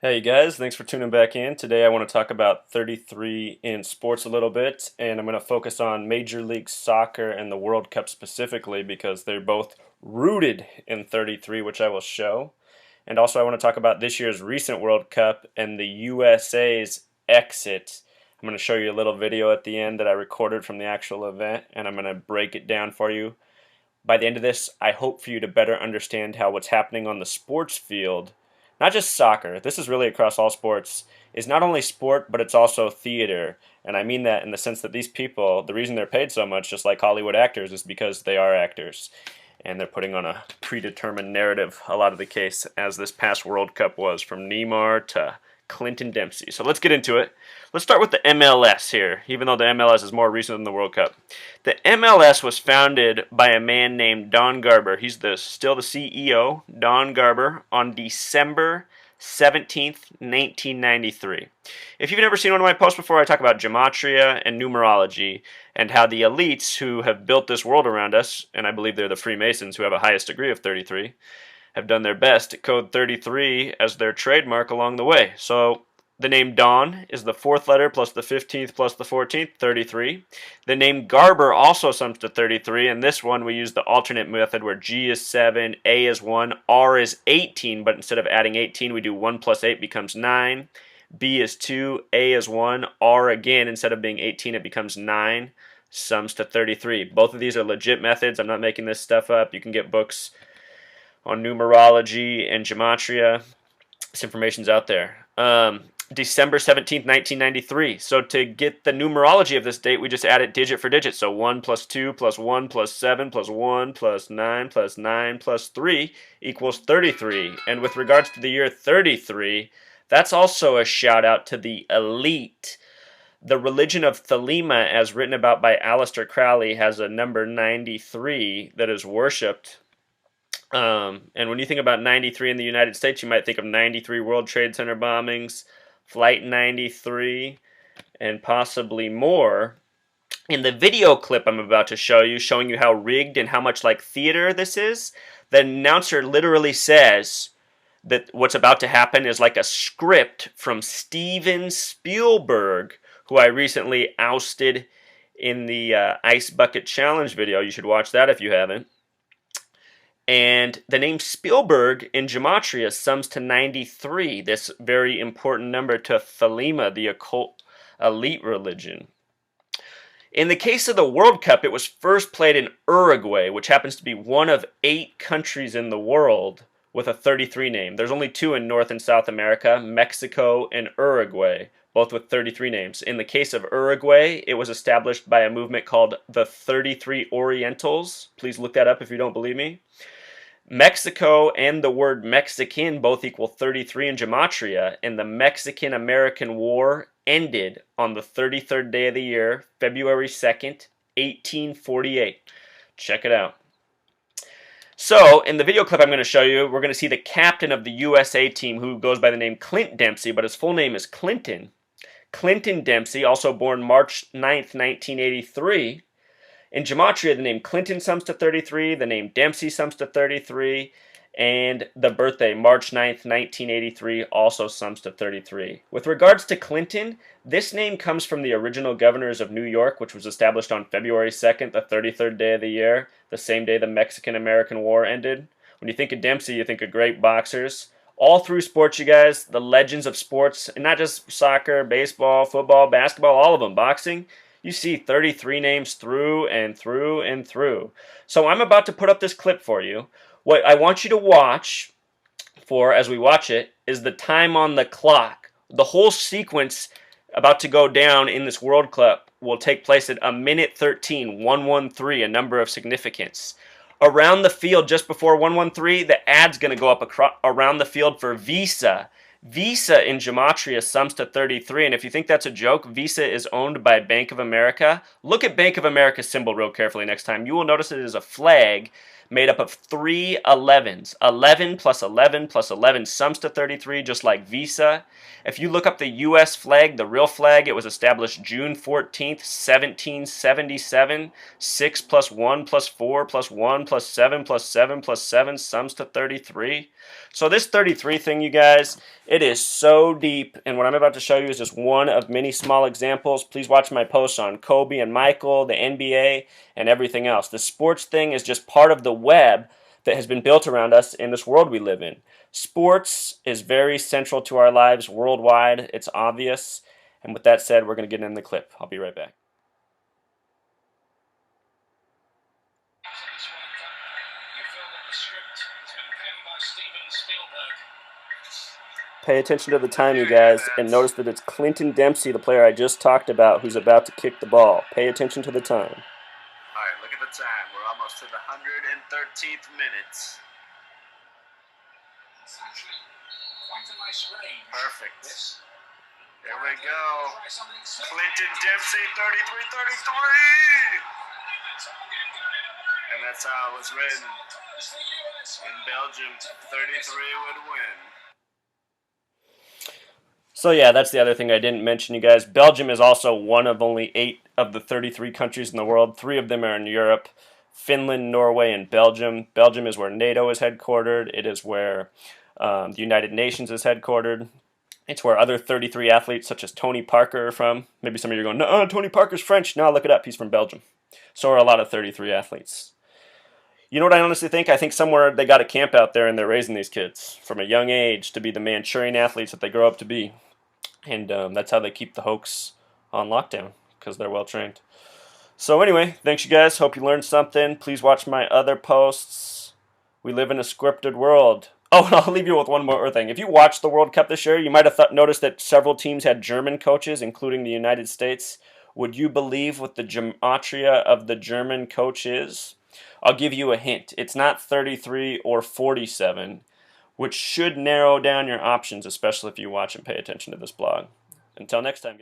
Hey guys, thanks for tuning back in. Today I want to talk about 33 in sports a little bit, and I'm going to focus on Major League Soccer and the World Cup specifically because they're both rooted in 33, which I will show. And also I want to talk about this year's recent World Cup and the USA's exit. I'm going to show you a little video at the end that I recorded from the actual event, and I'm going to break it down for you. By the end of this, I hope for you to better understand how what's happening on the sports field, not just soccer, this is really across all sports, is not only sport, but it's also theater. And I mean that in the sense that these people, the reason they're paid so much, just like Hollywood actors, is because they are actors. And they're putting on a predetermined narrative, a lot of the case, as this past World Cup was, from Neymar to Clinton Dempsey. So let's get into it. Let's start with the MLS here, even though the MLS is more recent than the World Cup. The MLS was founded by a man named Don Garber. He's still the CEO, Don Garber, on December 17th, 1993. If you've never seen one of my posts before, I talk about gematria and numerology and how the elites who have built this world around us, and I believe they're the Freemasons who have a highest degree of 33, have done their best to code 33 as their trademark along the way. So the name Don is the fourth letter plus the 15th plus the 14th, 33. The name Garber also sums to 33, and this one we use the alternate method where G is 7, A is 1, R is 18, but instead of adding 18, we do 1 plus 8 becomes 9. B is 2, A is 1, R again, instead of being 18, it becomes 9, sums to 33. Both of these are legit methods. I'm not making this stuff up. You can get books on numerology and gematria. This information's out there. December 17th, 1993. So to get the numerology of this date, we just add it digit for digit. So 1 plus 2 plus 1 plus 7 plus 1 plus 9 plus 9 plus 3 equals 33. And with regards to the year 33, that's also a shout out to the elite. The religion of Thelema, as written about by Aleister Crowley, has a number 93 that is worshipped. And when you think about 93 in the United States, you might think of 93 World Trade Center bombings, Flight 93, and possibly more. In the video clip I'm about to show you, showing you how rigged and how much like theater this is, the announcer literally says that what's about to happen is like a script from Steven Spielberg, who I recently ousted in the Ice Bucket Challenge video. You should watch that if you haven't. And the name Spielberg in gematria sums to 93, this very important number to Thelema, the occult elite religion. In the case of the World Cup, it was first played in Uruguay, which happens to be one of 8 countries in the world with a 33 name. There's only 2 in North and South America, Mexico and Uruguay, both with 33 names. In the case of Uruguay, it was established by a movement called the 33 Orientals. Please look that up if you don't believe me. Mexico and the word Mexican both equal 33 in gematria, and the Mexican-American War ended on the 33rd day of the year, February 2nd, 1848. Check it out. So, in the video clip I'm going to show you, we're going to see the captain of the USA team, who goes by the name Clint Dempsey, but his full name is Clinton. Clinton Dempsey, also born March 9th, 1983. In gematria, the name Clinton sums to 33, the name Dempsey sums to 33, and the birthday, March 9th, 1983, also sums to 33. With regards to Clinton, this name comes from the original governors of New York, which was established on February 2nd, the 33rd day of the year, the same day the Mexican-American War ended. When you think of Dempsey, you think of great boxers. All through sports, you guys, the legends of sports, and not just soccer, baseball, football, basketball, all of them, boxing, you see 33 names through and through and through. So I'm about to put up this clip for you. What I want you to watch for as we watch it is the time on the clock. The whole sequence about to go down in this World Cup will take place at a minute 13, 113, a number of significance. Around the field just before 113, the ad's going to go up around the field for Visa. Visa in gematria sums to 33, and if you think that's a joke, Visa is owned by Bank of America. Look at Bank of America's symbol real carefully next time. You will notice it is a flag made up of 3 11s. 11 plus 11 plus 11 sums to 33, just like Visa. If you look up the U.S. flag, the real flag, it was established June 14th, 1777. 6 plus 1 plus 4 plus 1 plus 7 plus 7 plus 7 sums to 33. So this 33 thing, you guys, It is so deep, and what I'm about to show you is just one of many small examples. Please watch my posts on Kobe and Michael, the NBA, and everything else. The sports thing is just part of the web that has been built around us in this world we live in. Sports is very central to our lives worldwide. It's obvious. And with that said, we're going to get in the clip. I'll be right back. Pay attention to the time, you guys, and notice that it's Clinton Dempsey, the player I just talked about, who's about to kick the ball. Pay attention to the time. All right, look at the time. We're almost to the 113th minute. It's actually quite a nice range. Perfect. There we go. Clinton Dempsey, 33-33. And that's how it was written. In Belgium, 33 would win. So yeah, that's the other thing I didn't mention, you guys. Belgium is also one of only 8 of the 33 countries in the world. 3 of them are in Europe: Finland, Norway, and Belgium. Belgium is where NATO is headquartered. It is where the United Nations is headquartered. It's where other 33 athletes, such as Tony Parker, are from. Maybe some of you are going, no, Tony Parker's French. No, look it up. He's from Belgium. So are a lot of 33 athletes. You know what I honestly think? I think somewhere they got a camp out there and they're raising these kids from a young age to be the Manchurian athletes that they grow up to be. And that's how they keep the hoax on lockdown, because they're well trained. So anyway, thanks you guys. Hope you learned something. Please watch my other posts. We live in a scripted world. Oh, and I'll leave you with one more thing. If you watched the World Cup this year, you might have noticed that several teams had German coaches, including the United States. Would you believe what the gematria of the German coach is? I'll give you a hint. It's not 33 or 47. Which should narrow down your options, especially if you watch and pay attention to this blog. Until next time, guys.